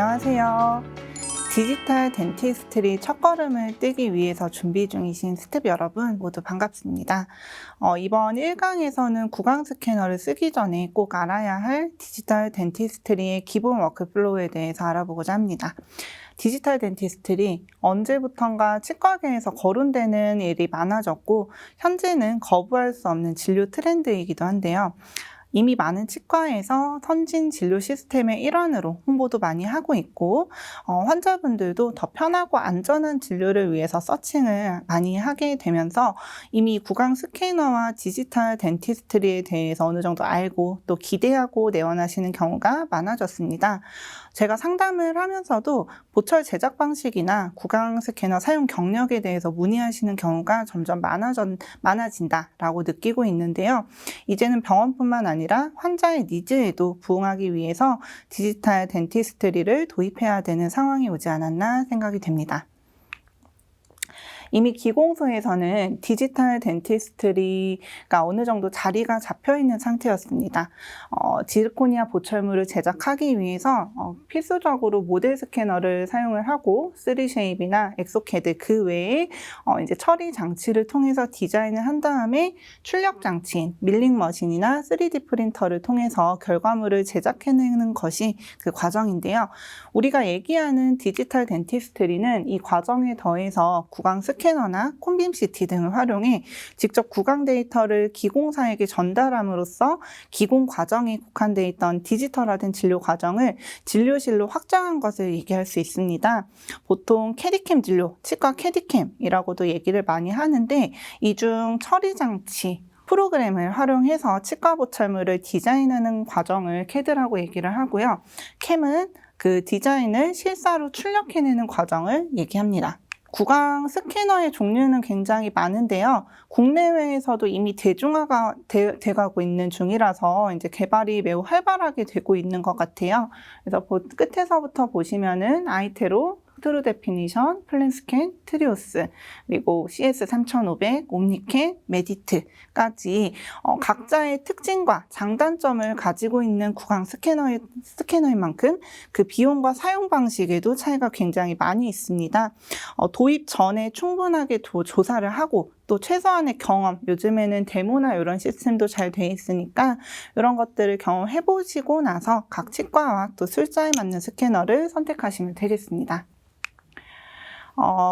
안녕하세요. 디지털 덴티스트리 첫걸음을 떼기 위해서 준비 중이신 스텝 여러분 모두 반갑습니다. 이번 1강에서는 구강 스캐너를 쓰기 전에 꼭 알아야 할 디지털 덴티스트리의 기본 워크플로우에 대해서 알아보고자 합니다. 디지털 덴티스트리 언제부턴가 치과계에서 거론되는 일이 많아졌고 현재는 거부할 수 없는 진료 트렌드이기도 한데요. 이미 많은 치과에서 선진 진료 시스템의 일환으로 홍보도 많이 하고 있고 환자분들도 더 편하고 안전한 진료를 위해서 서칭을 많이 하게 되면서 이미 구강 스캐너와 디지털 덴티스트리에 대해서 어느 정도 알고 또 기대하고 내원하시는 경우가 많아졌습니다. 제가 상담을 하면서도 보철 제작 방식이나 구강 스캐너 사용 경력에 대해서 문의하시는 경우가 점점 많아진다라고 느끼고 있는데요. 이제는 병원뿐만 아니라 환자의 니즈에도 부응하기 위해서 디지털 덴티스트리를 도입해야 되는 상황이 오지 않았나 생각이 됩니다. 이미 기공소에서는 디지털 덴티스트리가 어느 정도 자리가 잡혀 있는 상태였습니다. 지르코니아 보철물을 제작하기 위해서 필수적으로 모델 스캐너를 사용을 하고 3쉐입이나 엑소캐드 그 외에 이제 처리 장치를 통해서 디자인을 한 다음에 출력 장치인 밀링 머신이나 3D 프린터를 통해서 결과물을 제작해내는 것이 그 과정인데요. 우리가 얘기하는 디지털 덴티스트리는 이 과정에 더해서 구강 스캐너나 콤빔CT 등을 활용해 직접 구강 데이터를 기공사에게 전달함으로써 기공 과정에 국한되어 있던 디지털화된 진료 과정을 진료실로 확장한 것을 얘기할 수 있습니다. 보통 캐디캠 진료, 치과 캐디캠이라고도 얘기를 많이 하는데 이 중 처리 장치, 프로그램을 활용해서 치과 보철물을 디자인하는 과정을 CAD라고 얘기를 하고요. 캠은 그 디자인을 실사로 출력해내는 과정을 얘기합니다. 구강 스캐너의 종류는 굉장히 많은데요. 국내외에서도 이미 대중화가 돼가고 있는 중이라서 이제 개발이 매우 활발하게 되고 있는 것 같아요. 그래서 끝에서부터 보시면은 아이테로, 트루 데피니션, 플랜스캔, 트리오스, 그리고 CS3500, 옴니캔, 메디트까지 각자의 특징과 장단점을 가지고 있는 구강 스캐너인 만큼 그 비용과 사용 방식에도 차이가 굉장히 많이 있습니다. 도입 전에 충분하게 조사를 하고 또 최소한의 경험, 요즘에는 데모나 이런 시스템도 잘 돼 있으니까 이런 것들을 경험해 보시고 나서 각 치과와 또 술자에 맞는 스캐너를 선택하시면 되겠습니다.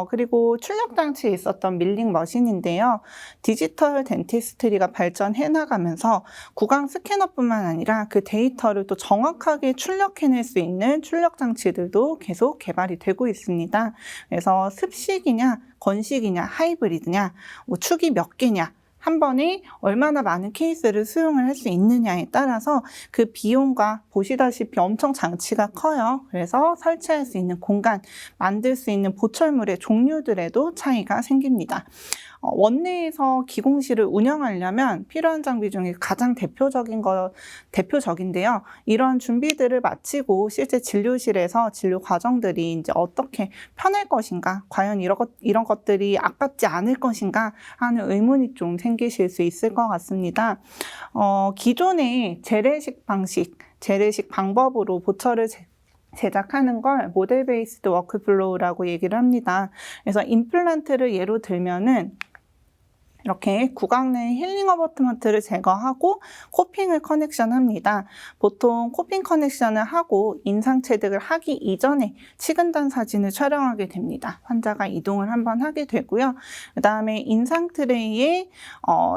그리고 출력 장치에 있었던 밀링 머신인데요. 디지털 덴티스트리가 발전해 나가면서 구강 스캐너뿐만 아니라 그 데이터를 또 정확하게 출력해낼 수 있는 출력 장치들도 계속 개발이 되고 있습니다. 그래서 습식이냐, 건식이냐, 하이브리드냐, 축이 몇 개냐, 한 번에 얼마나 많은 케이스를 수용을 할 수 있느냐에 따라서 그 비용과 보시다시피 엄청 장치가 커요. 그래서 설치할 수 있는 공간, 만들 수 있는 보철물의 종류들에도 차이가 생깁니다. 원내에서 기공실을 운영하려면 필요한 장비 중에 가장 대표적인데요. 이런 준비들을 마치고 실제 진료실에서 진료 과정들이 이제 어떻게 편할 것인가, 과연 이런 것들이 아깝지 않을 것인가 하는 의문이 좀 생기실 수 있을 것 같습니다. 기존의 재래식 방법으로 보철을 제작하는 걸 모델 베이스드 워크플로우라고 얘기를 합니다. 그래서 임플란트를 예로 들면은 이렇게 구강 내 힐링 어버트먼트를 제거하고 코핑을 커넥션합니다. 보통 코핑 커넥션을 하고 인상 체득을 하기 이전에 치근단 사진을 촬영하게 됩니다. 환자가 이동을 한번 하게 되고요. 그 다음에 인상 트레이에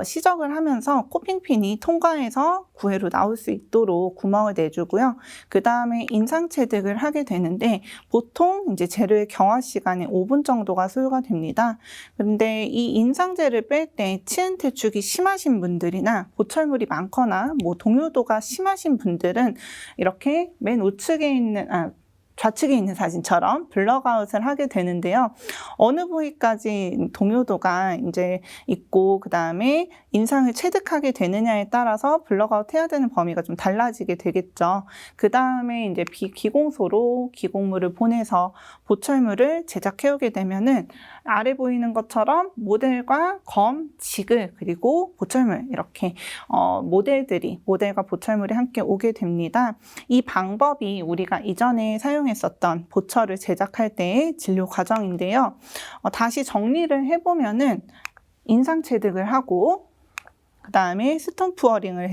시적을 하면서 코핑핀이 통과해서 구해로 나올 수 있도록 구멍을 내주고요. 그 다음에 인상 체득을 하게 되는데 보통 이제 재료의 경화 시간이 5분 정도가 소요가 됩니다. 그런데 이 인상제를 뺄 때 치은 퇴축이 심하신 분들이나 보철물이 많거나 동요도가 심하신 분들은 이렇게 맨 우측에 있는 좌측에 있는 사진처럼 블럭아웃을 하게 되는데요. 어느 부위까지 동요도가 이제 있고 그 다음에 인상을 체득하게 되느냐에 따라서 블럭아웃 해야 되는 범위가 좀 달라지게 되겠죠. 그 다음에 이제 기공소로 기공물을 보내서 보철물을 제작해 오게 되면은 아래 보이는 것처럼 모델과 검, 지글, 그리고 보철물 이렇게 모델과 보철물이 함께 오게 됩니다. 이 방법이 우리가 이전에 사용했었던 보철을 제작할 때의 진료 과정인데요. 다시 정리를 해보면은 인상 체득을 하고 그 다음에 스톤 푸어링을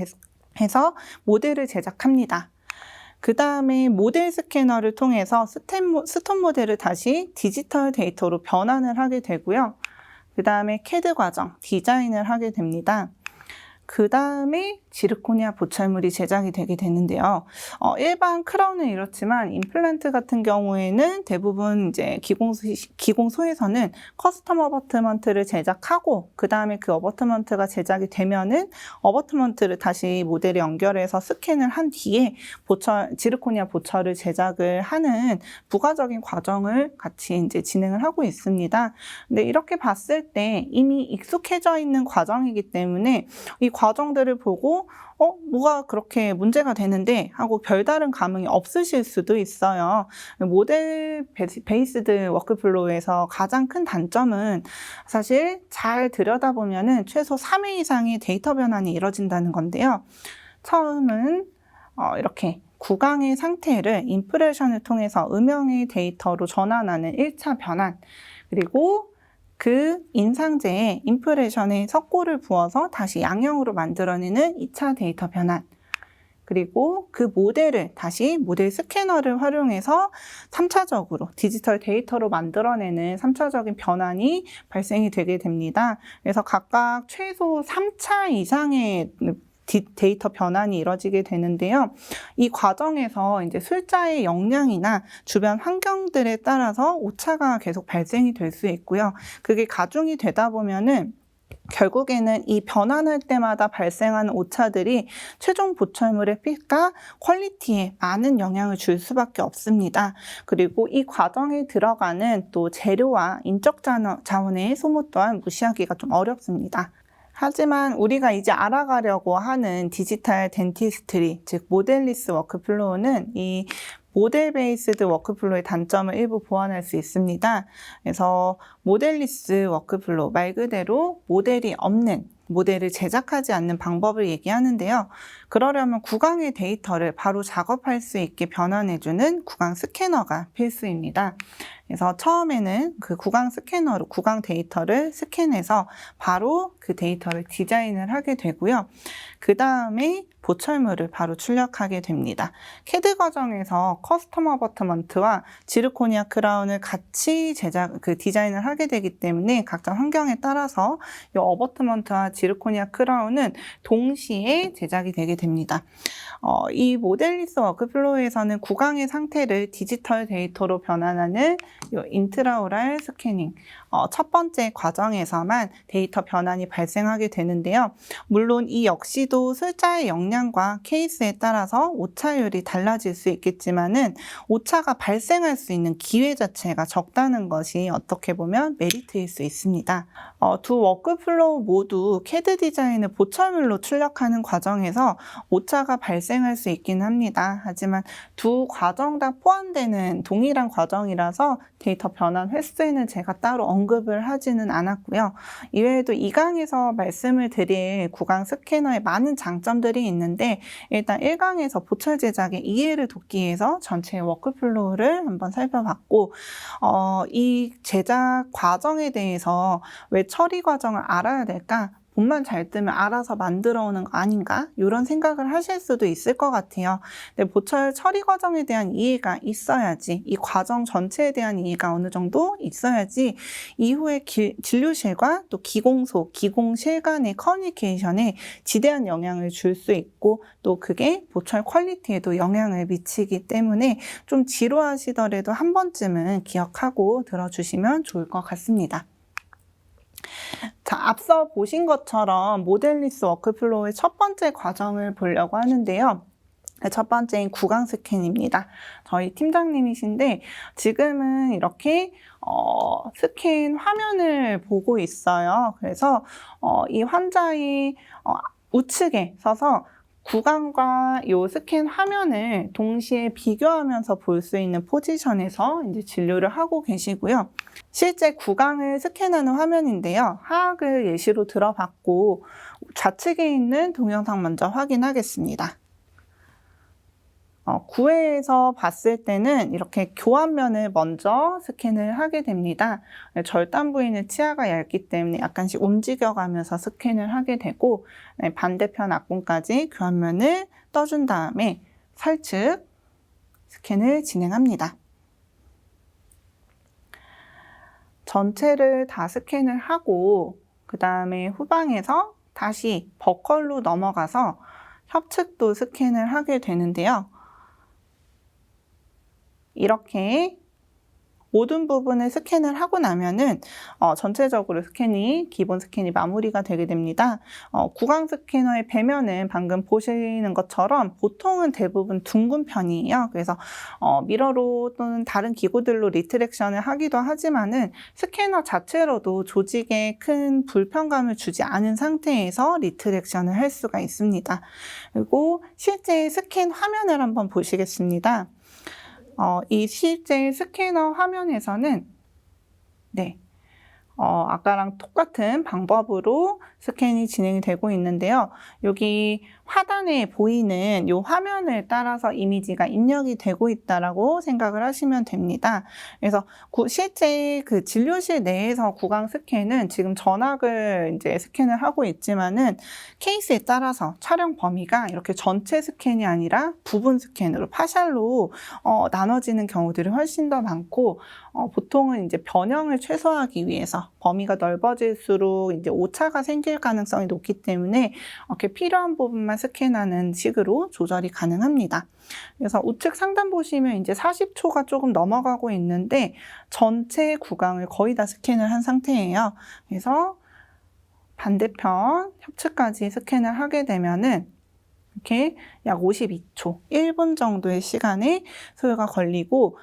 해서 모델을 제작합니다. 그 다음에 모델 스캐너를 통해서 스톤 모델을 다시 디지털 데이터로 변환을 하게 되고요. 그 다음에 CAD 과정, 디자인을 하게 됩니다. 그 다음에 지르코니아 보철물이 제작이 되게 되는데요. 일반 크라운은 이렇지만 임플란트 같은 경우에는 대부분 이제 기공소에서는 커스텀 어버트먼트를 제작하고 그 다음에 그 어버트먼트가 제작이 되면은 어버트먼트를 다시 모델에 연결해서 스캔을 한 뒤에 지르코니아 보철을 제작을 하는 부가적인 과정을 같이 이제 진행을 하고 있습니다. 근데 이렇게 봤을 때 이미 익숙해져 있는 과정이기 때문에 이 과정들을 보고 뭐가 그렇게 문제가 되는데 하고 별다른 감흥이 없으실 수도 있어요. 모델 베이스드 워크플로우에서 가장 큰 단점은 사실 잘 들여다보면은 최소 3회 이상의 데이터 변환이 이뤄진다는 건데요. 처음은 이렇게 구강의 상태를 임프레션을 통해서 음영의 데이터로 전환하는 1차 변환, 그리고 그 인상제에 임프레션에 석고를 부어서 다시 양형으로 만들어내는 2차 데이터 변환, 그리고 그 모델을 다시 모델 스캐너를 활용해서 3차적으로 디지털 데이터로 만들어내는 3차적인 변환이 발생이 되게 됩니다. 그래서 각각 최소 3차 이상의 데이터 변환이 이뤄지게 되는데요. 이 과정에서 이제 술자의 역량이나 주변 환경들에 따라서 오차가 계속 발생이 될 수 있고요. 그게 가중이 되다 보면은 결국에는 이 변환할 때마다 발생하는 오차들이 최종 보철물의 핏과 퀄리티에 많은 영향을 줄 수밖에 없습니다. 그리고 이 과정에 들어가는 또 재료와 인적 자원의 소모 또한 무시하기가 좀 어렵습니다. 하지만 우리가 이제 알아가려고 하는 디지털 덴티스트리, 즉 모델리스 워크플로우는 이 모델 베이스드 워크플로우의 단점을 일부 보완할 수 있습니다. 그래서 모델리스 워크플로우, 말 그대로 모델이 없는, 모델을 제작하지 않는 방법을 얘기하는데요. 그러려면 구강의 데이터를 바로 작업할 수 있게 변환해주는 구강 스캐너가 필수입니다. 그래서 처음에는 그 구강 스캐너로 구강 데이터를 스캔해서 바로 그 데이터를 디자인을 하게 되고요. 그 다음에 보철물을 바로 출력하게 됩니다. CAD 과정에서 커스텀 어버트먼트와 지르코니아 크라운을 같이 디자인을 하게 되기 때문에 각자 환경에 따라서 이 어버트먼트와 지르코니아 크라운은 동시에 제작이 되게 됩니다. 이 모델리스 워크플로우에서는 구강의 상태를 디지털 데이터로 변환하는 이 인트라오랄 스캐닝, 첫 번째 과정에서만 데이터 변환이 발생하게 되는데요. 물론 이 역시도 술자의 역량과 케이스에 따라서 오차율이 달라질 수 있겠지만은 오차가 발생할 수 있는 기회 자체가 적다는 것이 어떻게 보면 메리트일 수 있습니다. 두 워크플로우 모두 CAD 디자인을 보철물로 출력하는 과정에서 오차가 발생할 수 있긴 합니다. 하지만 두 과정 다 포함되는 동일한 과정이라서 데이터 변환 횟수에는 제가 따로 언급을 하지는 않았고요. 이외에도 이 강에서 말씀을 드릴 구강 스캐너의 많은 장점들이 있는데 일단 1강에서 보철 제작의 이해를 돕기 위해서 전체 워크플로우를 한번 살펴봤고 이 제작 과정에 대해서 왜 처리 과정을 알아야 될까? 본만 잘 뜨면 알아서 만들어 오는 거 아닌가? 이런 생각을 하실 수도 있을 것 같아요. 근데 보철 처리 과정에 대한 이해가 있어야지, 이 과정 전체에 대한 이해가 어느 정도 있어야지 이후에 진료실과 또 기공실 간의 커뮤니케이션에 지대한 영향을 줄 수 있고 또 그게 보철 퀄리티에도 영향을 미치기 때문에 좀 지루하시더라도 한 번쯤은 기억하고 들어주시면 좋을 것 같습니다. 자, 앞서 보신 것처럼 모델리스 워크플로우의 첫 번째 과정을 보려고 하는데요. 첫 번째인 구강 스캔입니다. 저희 팀장님이신데 지금은 이렇게 스캔 화면을 보고 있어요. 그래서 이 환자의 우측에 서서 구강과 이 스캔 화면을 동시에 비교하면서 볼 수 있는 포지션에서 이제 진료를 하고 계시고요. 실제 구강을 스캔하는 화면인데요. 하악을 예시로 들어봤고 좌측에 있는 동영상 먼저 확인하겠습니다. 구회에서 봤을 때는 이렇게 교환면을 먼저 스캔을 하게 됩니다. 절단 부위는 치아가 얇기 때문에 약간씩 움직여가면서 스캔을 하게 되고 반대편 앞군까지 교환면을 떠준 다음에 설측 스캔을 진행합니다. 전체를 다 스캔을 하고 그 다음에 후방에서 다시 버컬로 넘어가서 협측도 스캔을 하게 되는데요. 이렇게 모든 부분을 스캔을 하고 나면은 전체적으로 기본 스캔이 마무리가 되게 됩니다. 구강 스캐너의 배면은 방금 보시는 것처럼 보통은 대부분 둥근 편이에요. 그래서 미러로 또는 다른 기구들로 리트랙션을 하기도 하지만은 스캐너 자체로도 조직에 큰 불편감을 주지 않은 상태에서 리트랙션을 할 수가 있습니다. 그리고 실제 스캔 화면을 한번 보시겠습니다. 이 실제 스캐너 화면에서는 아까랑 똑같은 방법으로 스캔이 진행이 되고 있는데요. 여기 하단에 보이는 이 화면을 따라서 이미지가 입력이 되고 있다라고 생각을 하시면 됩니다. 그래서 실제 그 진료실 내에서 구강 스캔은 지금 전악을 이제 스캔을 하고 있지만은 케이스에 따라서 촬영 범위가 이렇게 전체 스캔이 아니라 부분 스캔으로 파샬로 나눠지는 경우들이 훨씬 더 많고 보통은 이제 변형을 최소화하기 위해서 범위가 넓어질수록 이제 오차가 생길 가능성이 높기 때문에 이렇게 필요한 부분만 스캔하는 식으로 조절이 가능합니다. 그래서 우측 상단 보시면 이제 40초가 조금 넘어가고 있는데 전체 구강을 거의 다 스캔을 한 상태예요. 그래서 반대편 협측까지 스캔을 하게 되면은 이렇게 약 52초, 1분 정도의 시간에 소요가 걸리고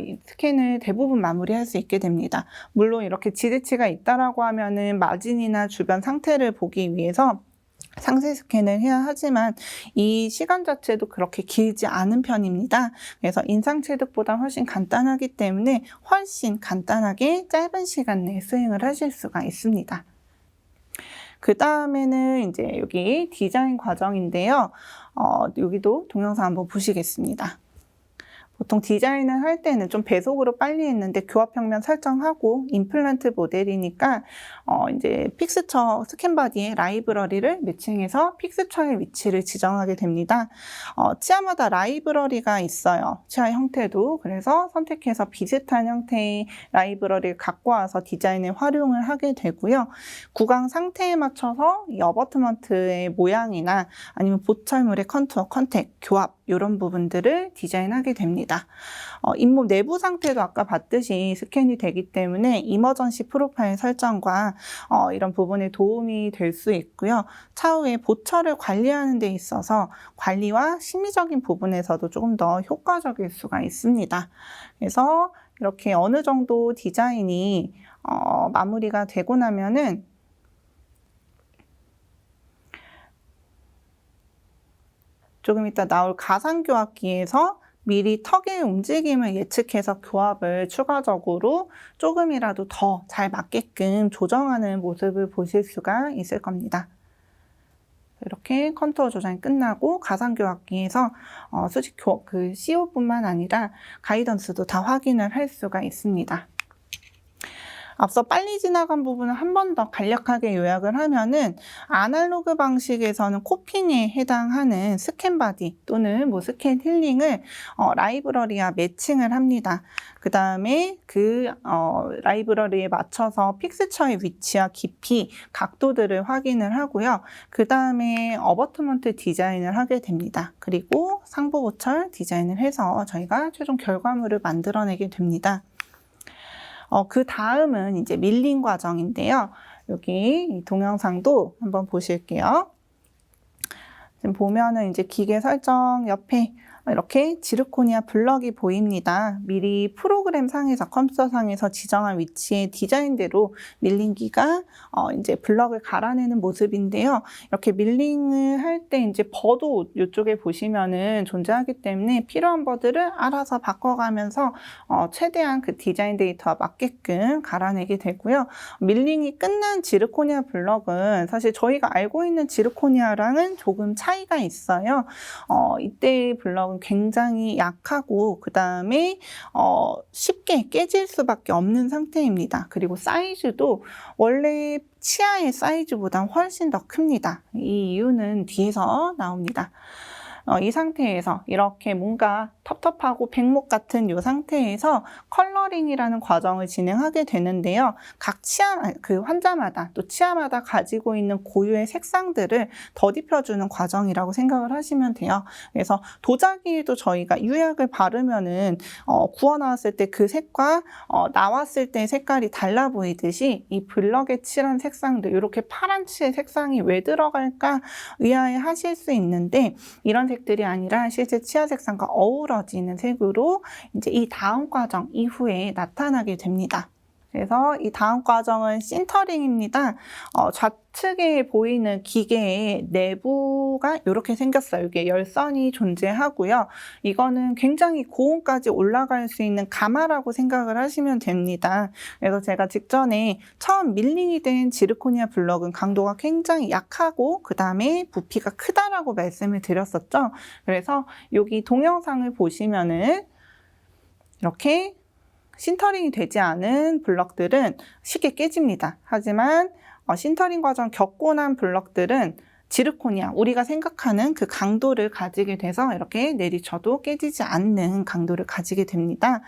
이 스캔을 대부분 마무리할 수 있게 됩니다. 물론 이렇게 지대치가 있다라고 하면은 마진이나 주변 상태를 보기 위해서 상세 스캔을 해야 하지만 이 시간 자체도 그렇게 길지 않은 편입니다. 그래서 인상취득보다 훨씬 간단하기 때문에 훨씬 간단하게 짧은 시간 내에 수행을 하실 수가 있습니다. 그 다음에는 이제 여기 디자인 과정인데요. 여기도 동영상 한번 보시겠습니다. 보통 디자인을 할 때는 좀 배속으로 빨리 했는데 교합평면 설정하고 임플란트 모델이니까 이제 픽스처 스캔바디의 라이브러리를 매칭해서 픽스처의 위치를 지정하게 됩니다. 치아마다 라이브러리가 있어요. 치아 형태도. 그래서 선택해서 비슷한 형태의 라이브러리를 갖고 와서 디자인에 활용을 하게 되고요. 구강 상태에 맞춰서 이 어버트먼트의 모양이나 아니면 보철물의 컨투어, 컨택, 교합 이런 부분들을 디자인하게 됩니다. 잇몸 내부 상태도 아까 봤듯이 스캔이 되기 때문에 이머전시 프로파일 설정과 이런 부분에 도움이 될 수 있고요. 차후에 보철을 관리하는 데 있어서 관리와 심리적인 부분에서도 조금 더 효과적일 수가 있습니다. 그래서 이렇게 어느 정도 디자인이 마무리가 되고 나면은 조금 이따 나올 가상교합기에서 미리 턱의 움직임을 예측해서 교합을 추가적으로 조금이라도 더 잘 맞게끔 조정하는 모습을 보실 수가 있을 겁니다. 이렇게 컨투어 조정이 끝나고 가상교합기에서 수직 CO뿐만 아니라 가이던스도 다 확인을 할 수가 있습니다. 앞서 빨리 지나간 부분을 한 번 더 간략하게 요약을 하면은 아날로그 방식에서는 코핑에 해당하는 스캔 바디 또는 스캔 힐링을 라이브러리와 매칭을 합니다. 그 다음에 그 라이브러리에 맞춰서 픽스처의 위치와 깊이, 각도들을 확인을 하고요. 그 다음에 어버트먼트 디자인을 하게 됩니다. 그리고 상부 보철 디자인을 해서 저희가 최종 결과물을 만들어내게 됩니다. 그 다음은 이제 밀링 과정인데요. 여기 이 동영상도 한번 보실게요. 지금 보면은 이제 기계 설정 옆에 이렇게 지르코니아 블럭이 보입니다. 미리 프로그램 상에서 컴퓨터 상에서 지정한 위치의 디자인대로 밀링기가 이제 블럭을 갈아내는 모습인데요. 이렇게 밀링을 할 때 이제 버도 이쪽에 보시면은 존재하기 때문에 필요한 버들을 알아서 바꿔가면서 최대한 그 디자인 데이터와 맞게끔 갈아내게 되고요. 밀링이 끝난 지르코니아 블럭은 사실 저희가 알고 있는 지르코니아랑은 조금 차이가 있어요. 이때의 블럭은 굉장히 약하고 그 다음에 쉽게 깨질 수밖에 없는 상태입니다. 그리고 사이즈도 원래 치아의 사이즈보다 훨씬 더 큽니다. 이 이유는 뒤에서 나옵니다. 이 상태에서 이렇게 뭔가 텁텁하고 백목 같은 이 상태에서 컬러링이라는 과정을 진행하게 되는데요. 각 환자마다 또 치아마다 가지고 있는 고유의 색상들을 덧입혀주는 과정이라고 생각을 하시면 돼요. 그래서 도자기에도 저희가 유약을 바르면은 구워 나왔을 때 그 색과 나왔을 때 색깔이 달라 보이듯이 이 블럭에 칠한 색상들, 이렇게 파란 칠 색상이 왜 들어갈까 의아해 하실 수 있는데, 이런 색들이 아니라 실제 치아 색상과 어우러지는 색으로 이제 이 다음 과정 이후에 나타나게 됩니다. 그래서 이 다음 과정은 신터링입니다. 좌측에 보이는 기계의 내부가 이렇게 생겼어요. 이게 열선이 존재하고요. 이거는 굉장히 고온까지 올라갈 수 있는 가마라고 생각을 하시면 됩니다. 그래서 제가 직전에 처음 밀링이 된 지르코니아 블럭은 강도가 굉장히 약하고 그 다음에 부피가 크다라고 말씀을 드렸었죠. 그래서 여기 동영상을 보시면은 이렇게 신터링이 되지 않은 블럭들은 쉽게 깨집니다. 하지만 신터링 과정 겪고 난 블럭들은 지르코니아, 우리가 생각하는 그 강도를 가지게 돼서 이렇게 내리쳐도 깨지지 않는 강도를 가지게 됩니다.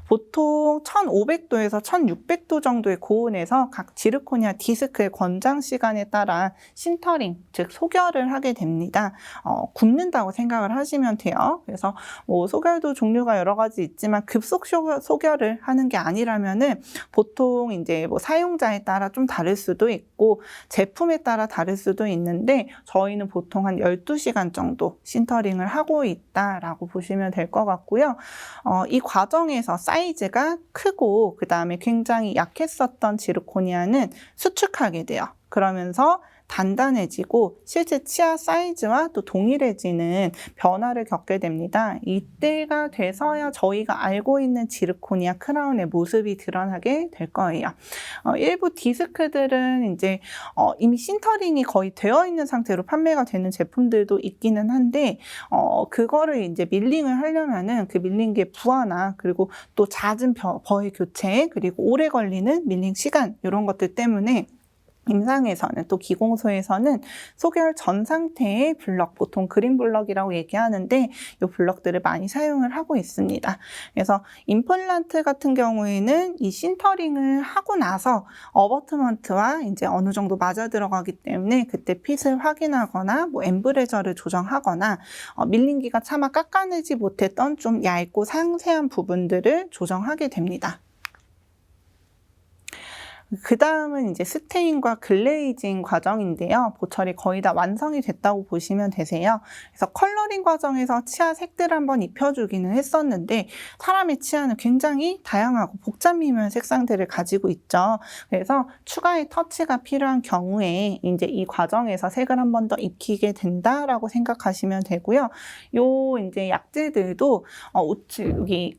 보통 1500도에서 1600도 정도의 고온에서 각 지르코니아 디스크의 권장 시간에 따라 신터링, 즉 소결을 하게 됩니다. 굽는다고 생각을 하시면 돼요. 그래서 뭐 소결도 종류가 여러 가지 있지만 급속 소결을 하는 게 아니라면은 보통 이제 뭐 사용자에 따라 좀 다를 수도 있고 제품에 따라 다를 수도 있는데, 저희는 보통 한 12시간 정도 신터링을 하고 있다라고 보시면 될 것 같고요. 이 과정에서 사이즈가 크고 그 다음에 굉장히 약했었던 지르코니아는 수축하게 돼요. 그러면서 단단해지고 실제 치아 사이즈와 또 동일해지는 변화를 겪게 됩니다. 이때가 돼서야 저희가 알고 있는 지르코니아 크라운의 모습이 드러나게 될 거예요. 일부 디스크들은 이제 이미 신터링이 거의 되어 있는 상태로 판매가 되는 제품들도 있기는 한데, 그거를 이제 밀링을 하려면은 그 밀링기의 부하나 그리고 또 잦은 버의 교체, 그리고 오래 걸리는 밀링 시간, 이런 것들 때문에 임상에서는 또 기공소에서는 소결 전 상태의 블럭, 보통 그린 블럭이라고 얘기하는데 이 블럭들을 많이 사용을 하고 있습니다. 그래서 임플란트 같은 경우에는 이 신터링을 하고 나서 어버트먼트와 이제 어느 정도 맞아 들어가기 때문에 그때 핏을 확인하거나 뭐 엠브레저를 조정하거나 밀링기가 차마 깎아내지 못했던 좀 얇고 상세한 부분들을 조정하게 됩니다. 그 다음은 이제 스테인과 글레이징 과정인데요. 보철이 거의 다 완성이 됐다고 보시면 되세요. 그래서 컬러링 과정에서 치아 색들을 한번 입혀주기는 했었는데, 사람의 치아는 굉장히 다양하고 복잡 미묘한 색상들을 가지고 있죠. 그래서 추가의 터치가 필요한 경우에 이제 이 과정에서 색을 한 번 더 입히게 된다라고 생각하시면 되고요. 요 이제 약재들도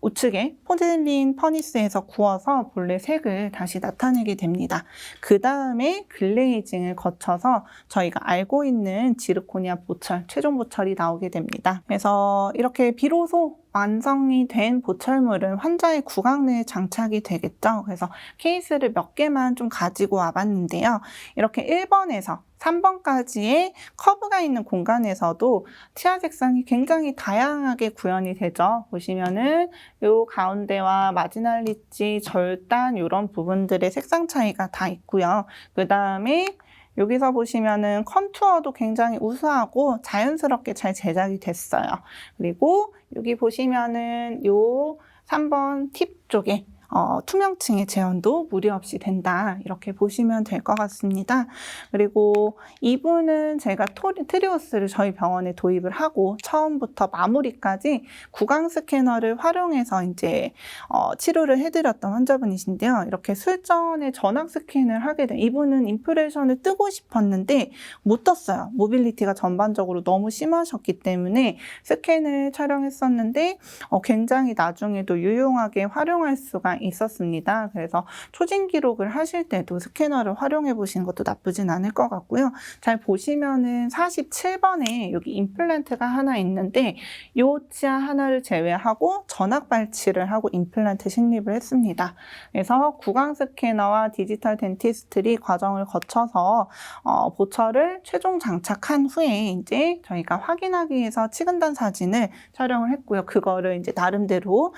우측에 포즐린 퍼니스에서 구워서 본래 색을 다시 나타내게 됩니다. 그 다음에 글레이징을 거쳐서 저희가 알고 있는 지르코니아 보철, 최종 보철이 나오게 됩니다. 그래서 이렇게 비로소 완성이 된 보철물은 환자의 구강 내에 장착이 되겠죠. 그래서 케이스를 몇 개만 좀 가지고 와봤는데요. 이렇게 1번에서 3번까지의 커브가 있는 공간에서도 치아 색상이 굉장히 다양하게 구현이 되죠. 보시면은 요 가운데와 마지날 리지, 절단 이런 부분들의 색상 차이가 다 있고요. 그 다음에 여기서 보시면은 컨투어도 굉장히 우수하고 자연스럽게 잘 제작이 됐어요. 그리고 여기 보시면은 요 3번 팁 쪽에 투명층의 재현도 무리 없이 된다. 이렇게 보시면 될 것 같습니다. 그리고 이분은 제가 트리오스를 저희 병원에 도입을 하고 처음부터 마무리까지 구강 스캐너를 활용해서 이제 치료를 해드렸던 환자분이신데요. 이렇게 술전에 전악 스캔을 하게 된 이분은 임프레션을 뜨고 싶었는데 못 떴어요. 모빌리티가 전반적으로 너무 심하셨기 때문에 스캔을 촬영했었는데 굉장히 나중에도 유용하게 활용할 수가 있었습니다. 그래서 초진 기록을 하실 때도 스캐너를 활용해 보시는 것도 나쁘진 않을 것 같고요. 잘 보시면은 47번에 여기 임플란트가 하나 있는데 이 치아 하나를 제외하고 전악 발치를 하고 임플란트 식립을 했습니다. 그래서 구강 스캐너와 디지털 덴티스트리 과정을 거쳐서 보철을 최종 장착한 후에 이제 저희가 확인하기 위해서 치근단 사진을 촬영을 했고요. 그거를 이제 나름대로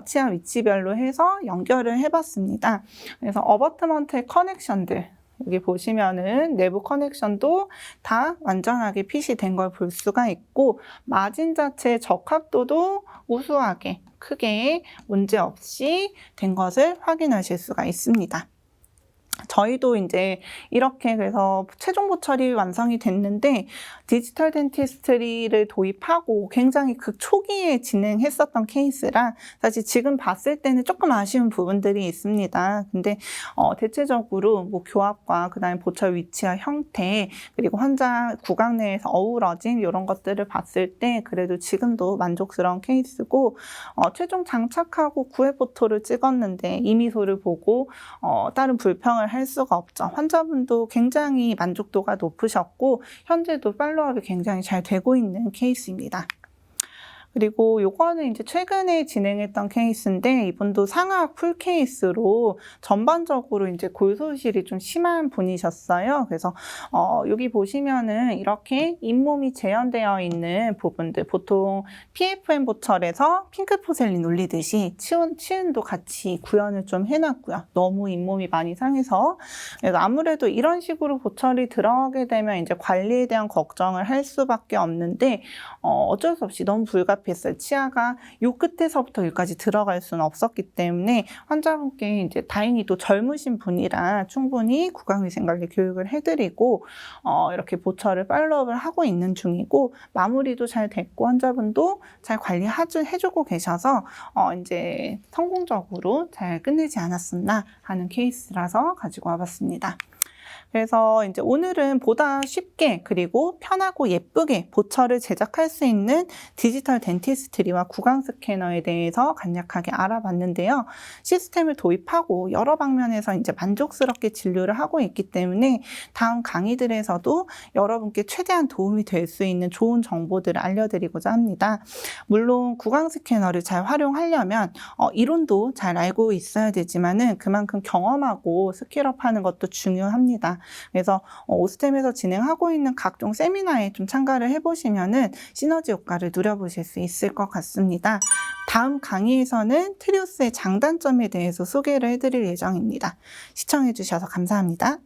치아 위치별로 해서 연결을 해봤습니다. 그래서 어버트먼트의 커넥션들 여기 보시면은 내부 커넥션도 다 완전하게 핏이 된 걸 볼 수가 있고 마진 자체의 적합도도 우수하게 크게 문제 없이 된 것을 확인하실 수가 있습니다. 저희도 이제 이렇게 그래서 최종 보철이 완성이 됐는데 디지털 덴티스트리를 도입하고 굉장히 그 초기에 진행했었던 케이스라 사실 지금 봤을 때는 조금 아쉬운 부분들이 있습니다. 근데 대체적으로 뭐 교합과 그다음에 보철 위치와 형태 그리고 환자 구강 내에서 어우러진 이런 것들을 봤을 때 그래도 지금도 만족스러운 케이스고 최종 장착하고 9회 포토를 찍었는데 이 미소를 보고 다른 불평을 할 수가 없죠. 환자분도 굉장히 만족도가 높으셨고 현재도 팔로우업이 굉장히 잘 되고 있는 케이스입니다. 그리고 요거는 이제 최근에 진행했던 케이스인데 이분도 상악 풀 케이스로 전반적으로 이제 골소실이 좀 심한 분이셨어요. 그래서 여기 보시면은 이렇게 잇몸이 재현되어 있는 부분들 보통 PFM 보철에서 핑크 포셀린 올리듯이 치은도 같이 구현을 좀 해놨고요. 너무 잇몸이 많이 상해서 그래서 아무래도 이런 식으로 보철이 들어가게 되면 이제 관리에 대한 걱정을 할 수밖에 없는데 어쩔 수 없이 너무 불가피했어요. 치아가 요 끝에서부터 여기까지 들어갈 수는 없었기 때문에 환자분께 이제 다행히도 젊으신 분이라 충분히 구강위생관리 교육을 해드리고 이렇게 보철을 팔로우업을 하고 있는 중이고 마무리도 잘 됐고 환자분도 잘 관리해주고 계셔서 이제 성공적으로 잘 끝내지 않았었나 하는 케이스라서 가지고 와봤습니다. 그래서 이제 오늘은 보다 쉽게 그리고 편하고 예쁘게 보철을 제작할 수 있는 디지털 덴티스트리와 구강 스캐너에 대해서 간략하게 알아봤는데요. 시스템을 도입하고 여러 방면에서 이제 만족스럽게 진료를 하고 있기 때문에 다음 강의들에서도 여러분께 최대한 도움이 될 수 있는 좋은 정보들을 알려드리고자 합니다. 물론 구강 스캐너를 잘 활용하려면 이론도 잘 알고 있어야 되지만은 그만큼 경험하고 스킬업하는 것도 중요합니다. 그래서 오스템에서 진행하고 있는 각종 세미나에 좀 참가를 해보시면은 시너지 효과를 누려보실 수 있을 것 같습니다. 다음 강의에서는 트리오스의 장단점에 대해서 소개를 해드릴 예정입니다. 시청해주셔서 감사합니다.